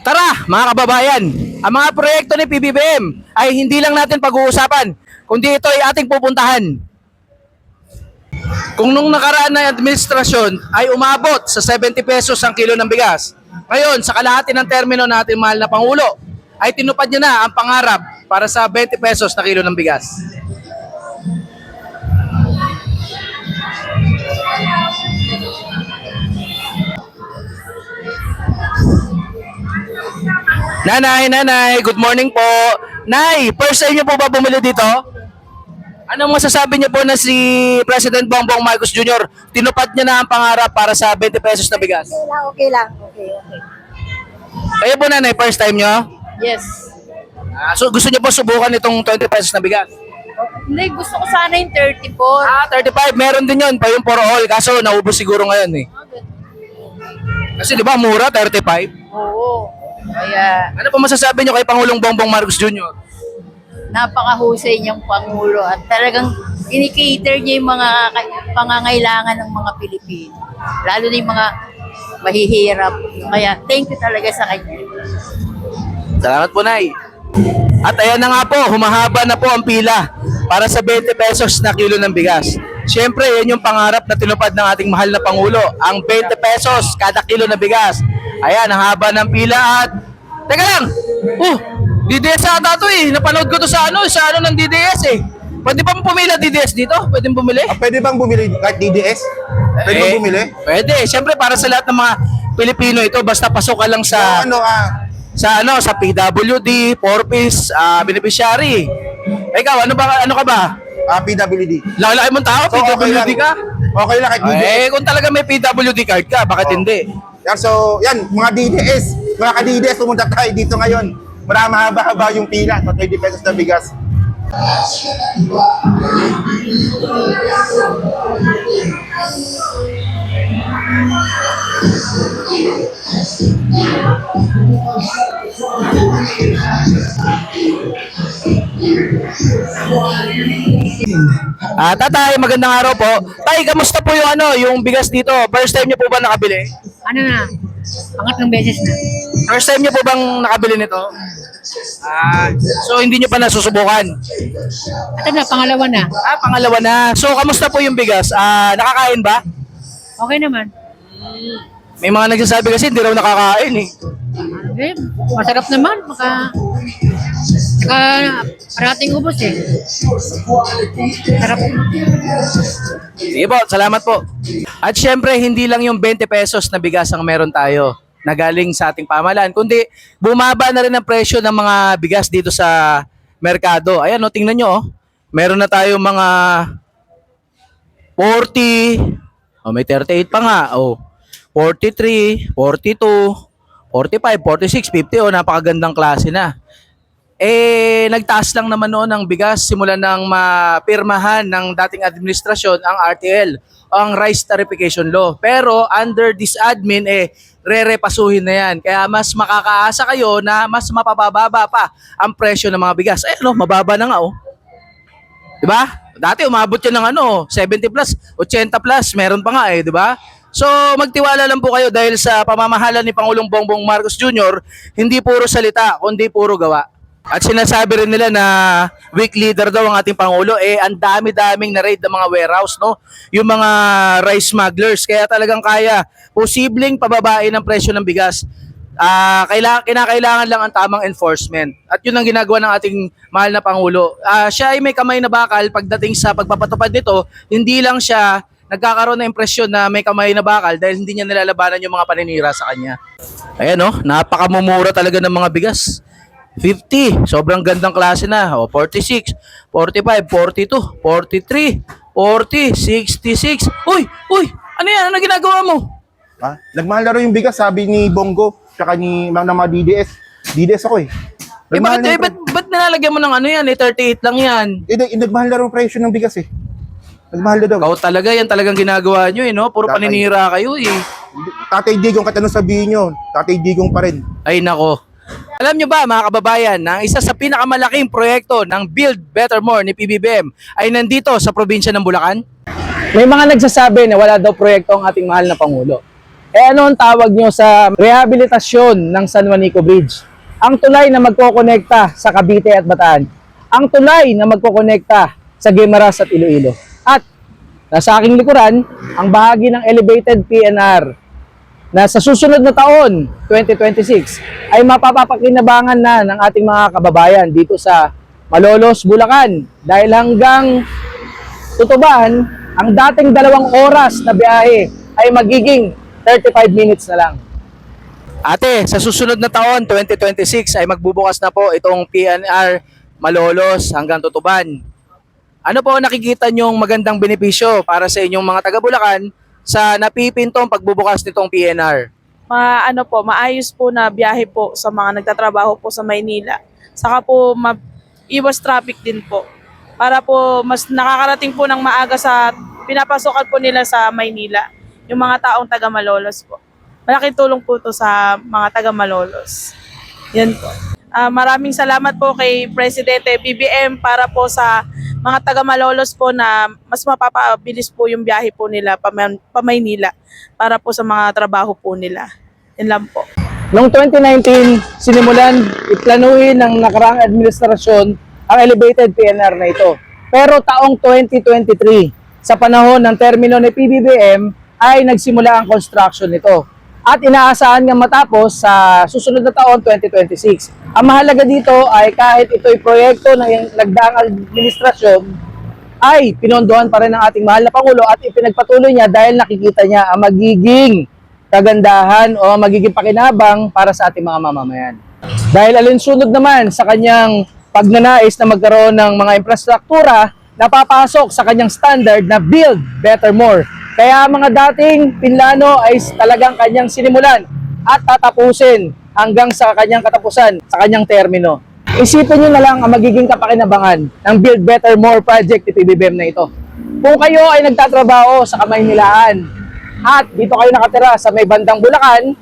Tara, mga kababayan, ang mga proyekto ni PBBM ay hindi lang natin pag-uusapan, kundi ito ay ating pupuntahan. Kung nung nakaraan na administrasyon ay umabot sa 70 pesos ang kilo ng bigas, ngayon sa kalahati ng termino natin mahal na Pangulo, ay tinupad niya na ang pangarap para sa 20 pesos na kilo ng bigas. Nanay, good morning po. Nay, first time niyo po ba bumili dito? Anong masasabi niyo po na si President Bongbong Marcos Jr. tinupad niya na ang pangarap para sa 20 pesos na bigas? Okay lang. Okay. Kayo po nanay, first time niyo? Yes. So gusto niyo po subukan itong 20 pesos na bigas? Hindi, gusto ko sana yung 34. 35, meron din yun pa yung for all. Kaso naubos siguro ngayon eh. Kasi di ba mura, 35? Oo. Kaya Ano po masasabi niyo kay Pangulong Bongbong Marcos Jr.? napakahusay niyang Pangulo at talagang inikater niya yung mga pangangailangan ng mga Pilipino. Lalo na yung mga mahihirap. Kaya thank you talaga sa kanya. Salamat po, Nay. At ayan na nga po, humahaba na po ang pila para sa 20 pesos na kilo ng bigas. Siyempre, yan yung pangarap na tinupad ng ating mahal na Pangulo. Ang 20 pesos kada kilo na bigas. Ayan, ang haba ng pila at... Teka lang! DDS ata to eh. Napanood ko to sa ano ng DDS eh. Pwede ba pumila DDS dito? Pwede mo bumili? Pwede bang bumili kahit DDS? Pwede bang bumili? Pwede. Siyempre, para sa lahat ng mga Pilipino ito, basta pasok ka lang sa... sa PWD, Porpis, beneficiary. Ikaw, ano ka ba? PWD. Laki mong tao, So, PWD ka? Okay lang kahit DDS. Kung talaga may PWD card ka, bakit hindi? Yan, so, yan, mga DDS. Mga ka-DDS, pumunta tayo dito ngayon. Mahaba-haba yung pila. So, 20 pesos na bigas. Tatay, magandang araw po. Tay, kamusta po yung bigas dito? First time niyo po ba nakabili? Ano na? Pangatlong beses na. First time niyo po bang nakabili nito? So hindi niyo pa nasusubukan? Ito na, pangalawa na. Pangalawa na. So kamusta po yung bigas? Nakakain ba? Okay naman. May mga nagsasabi kasi hindi raw nakakain eh. Eh, masarap naman. Parating ubos eh. Sarap. Sige po, salamat po. At syempre, hindi lang yung 20 pesos na bigas ang meron tayo na galing sa ating pamahalaan, kundi bumaba na rin ang presyo ng mga bigas dito sa merkado. Ayan, tingnan nyo. Meron na tayo mga 40, may 38 pa nga. 43, 42, 45, 46, 50. Napakagandang klase na. Nagtaas lang naman noon ang bigas simula nang mapirmahan ng dating administrasyon ang RTL, ang Rice Tarification Law. Pero under this admin, re-repasuhin na yan. Kaya mas makakaasa kayo na mas mapababa pa ang presyo ng mga bigas. Mababa na nga Diba? Dati umabot yan ng 70 plus, 80 plus, meron pa nga diba? So magtiwala lang po kayo dahil sa pamamahala ni Pangulong Bongbong Marcos Jr., hindi puro salita, kundi puro gawa. At sinasabi rin nila na weak leader daw ang ating Pangulo, ang dami-daming na-raid ng mga warehouse, yung mga rice smugglers. Kaya talagang kaya, posibleng pababain ang presyo ng bigas. Kinakailangan lang ang tamang enforcement. At yun ang ginagawa ng ating mahal na Pangulo. Siya ay may kamay na bakal pagdating sa pagpapatupad nito, hindi lang siya nagkakaroon ng impresyon na may kamay na bakal dahil hindi niya nilalabanan yung mga paninira sa kanya. Ayan napakamumura talaga ng mga bigas. 50, sobrang gandang klase na. 46, 45, 42, 43, 40, 66. Uy, ano yan? Ano ginagawa mo? Nagmahal na rin yung bigas, sabi ni Bongo, tsaka ni mga DDS. DDS ako Ba't nilalagyan mo ng 38 lang yan? Nagmahal na rin yung presyo ng bigas Nagmahal na daw. Ikaw talaga, yan talagang ginagawa nyo Puro paninira kayo Tatay Digong, kahit anong sabihin nyo, Tatay Digong pa rin. Ay nako. Alam nyo ba mga kababayan na ang isa sa pinakamalaking proyekto ng Build Better More ni PBBM ay nandito sa probinsya ng Bulacan? May mga nagsasabi na wala daw proyekto ang ating mahal na Pangulo. ano ang tawag nyo sa rehabilitasyon ng San Juanico Bridge? Ang tulay na magkokonekta sa Cavite at Bataan. Ang tulay na magkokonekta sa Guimaras at Iloilo. At nasa aking likuran, ang bahagi ng elevated PNR na sa susunod na taon, 2026, ay mapapakinabangan na ng ating mga kababayan dito sa Malolos, Bulacan. Dahil hanggang Tutuban, ang dating 2 oras na biyahe ay magiging 35 minutes na lang. Ate, sa susunod na taon, 2026, ay magbubukas na po itong PNR Malolos hanggang Tutuban. Ano po nakikita nyong magandang benepisyo para sa inyong mga taga-Bulacan sa napipintong pagbubukas nitong PNR? Maayos po na biyahe po sa mga nagtatrabaho po sa Maynila. Saka po iwas traffic din po. Para po mas nakakarating po ng maaga sa pinapasokan po nila sa Maynila, yung mga taong taga Malolos po. Malaking tulong po to sa mga taga Malolos. Yan po. Maraming salamat po kay Presidente BBM para po sa mga taga Malolos po na mas mapapabilis po yung biyahe po nila pa Maynila para po sa mga trabaho po nila. Yan lang po. Noong 2019, sinimulan iplanuhin ng nakaraang administrasyon ang elevated PNR na ito. Pero taong 2023, sa panahon ng termino ni PBBM, ay nagsimula ang construction nito. At inaasahan nga matapos sa susunod na taon, 2026. Ang mahalaga dito ay kahit ito'y proyekto ng nagdaang administrasyon, ay pinondohan pa rin ng ating mahal na Pangulo at ipinagpatuloy niya dahil nakikita niya ang magiging kagandahan o magiging pakinabang para sa ating mga mamamayan. Dahil alinsunod naman sa kanyang pagnanais na magkaroon ng mga infrastruktura, napapasok sa kanyang standard na build better more. Kaya mga dating pinlano ay talagang kanyang sinimulan at tatapusin hanggang sa kanyang katapusan, sa kanyang termino. Isipin nyo na lang ang magiging kapakinabangan ng Build Better More project ni PBBM na ito. Kung kayo ay nagtatrabaho sa Kamaynilaan at dito kayo nakatira sa may bandang Bulacan,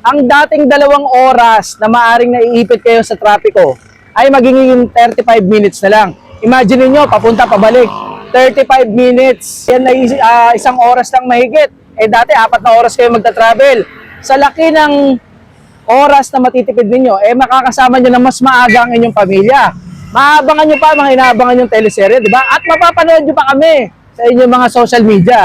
ang dating 2 oras na maaring naiipit kayo sa trapiko ay magiging 35 minutes na lang. Imagine niyo papunta pabalik, 35 minutes. Yan ay 1 oras lang mahigit. Eh dati 4 na oras kayo magta-travel. Sa laki ng oras na matitipid ninyo, eh makakasama nyo na mas maaga ang inyong pamilya. Maabangan nyo pa mga inaabangan yung teleserye, di ba? At mapapanood nyo pa kami sa inyong mga social media.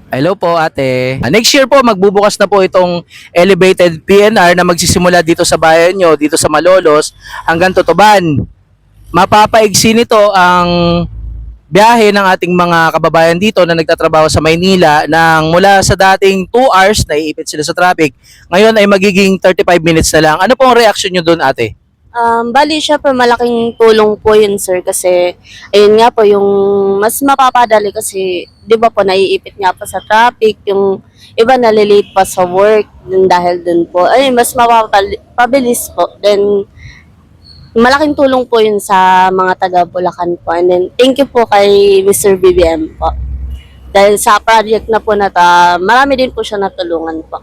Hello po ate. Next year po magbubukas na po itong elevated PNR na magsisimula dito sa bayan nyo, dito sa Malolos hanggang Tutuban. Mapapaigsi nito ang biyahe ng ating mga kababayan dito na nagtatrabaho sa Maynila nang mula sa dating 2 hours na iipit sila sa traffic. Ngayon ay magiging 35 minutes na lang. Ano pong reaction nyo doon ate? Bali, syempre malaking tulong po yun, sir, kasi ayun nga po, yung mas mapapadali kasi, di ba po, naiipit nga po sa traffic, yung iba nalilate pa sa work, dun dahil dun po, ay mas mapapabilis po. Then, malaking tulong po yun sa mga taga Bulacan po. And then, thank you po kay Mr. BBM po. Dahil sa project na po na marami din po siya natulungan po.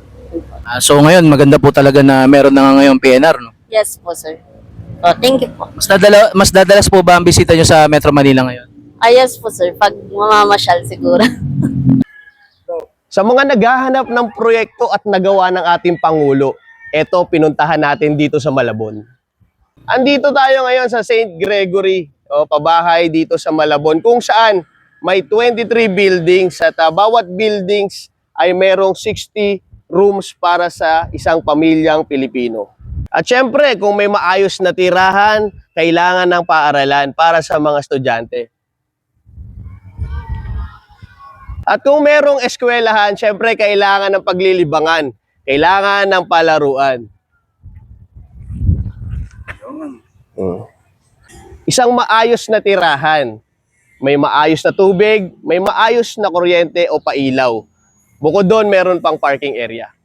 So ngayon maganda po talaga na meron na nga ngayon PNR, no? Yes po, sir. So, thank you po. Mas dadalas po ba ang bisita nyo sa Metro Manila ngayon? Yes po, sir. Pag mamamasyal siguro. Sa mga naghahanap ng proyekto at nagawa ng ating Pangulo, eto pinuntahan natin dito sa Malabon. Andito tayo ngayon sa St. Gregory, pabahay dito sa Malabon, kung saan may 23 buildings at bawat buildings ay merong 60 rooms para sa isang pamilyang Pilipino. At syempre, kung may maayos na tirahan, kailangan ng paaralan para sa mga estudyante. At kung merong eskwelahan, syempre kailangan ng paglilibangan, kailangan ng palaruan. Isang maayos na tirahan, may maayos na tubig, may maayos na kuryente o pailaw. Bukod doon, meron pang parking area.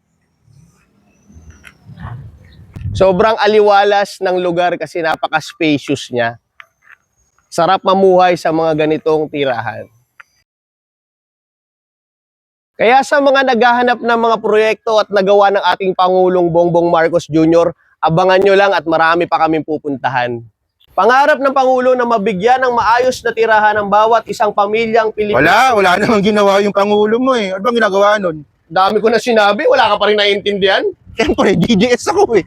Sobrang aliwalas ng lugar kasi napaka-spacious niya. Sarap mamuhay sa mga ganitong tirahan. Kaya sa mga naghahanap ng mga proyekto at nagawa ng ating Pangulong Bongbong Marcos Jr., abangan nyo lang at marami pa kaming pupuntahan. Pangarap ng Pangulo na mabigyan ng maayos na tirahan ng bawat isang pamilyang Pilipino. Wala namang ginawa yung Pangulo mo eh. Ano bang ginagawa nun? Dami ko na sinabi, wala ka pa rin naiintindihan. Siyempre, DDS ako eh.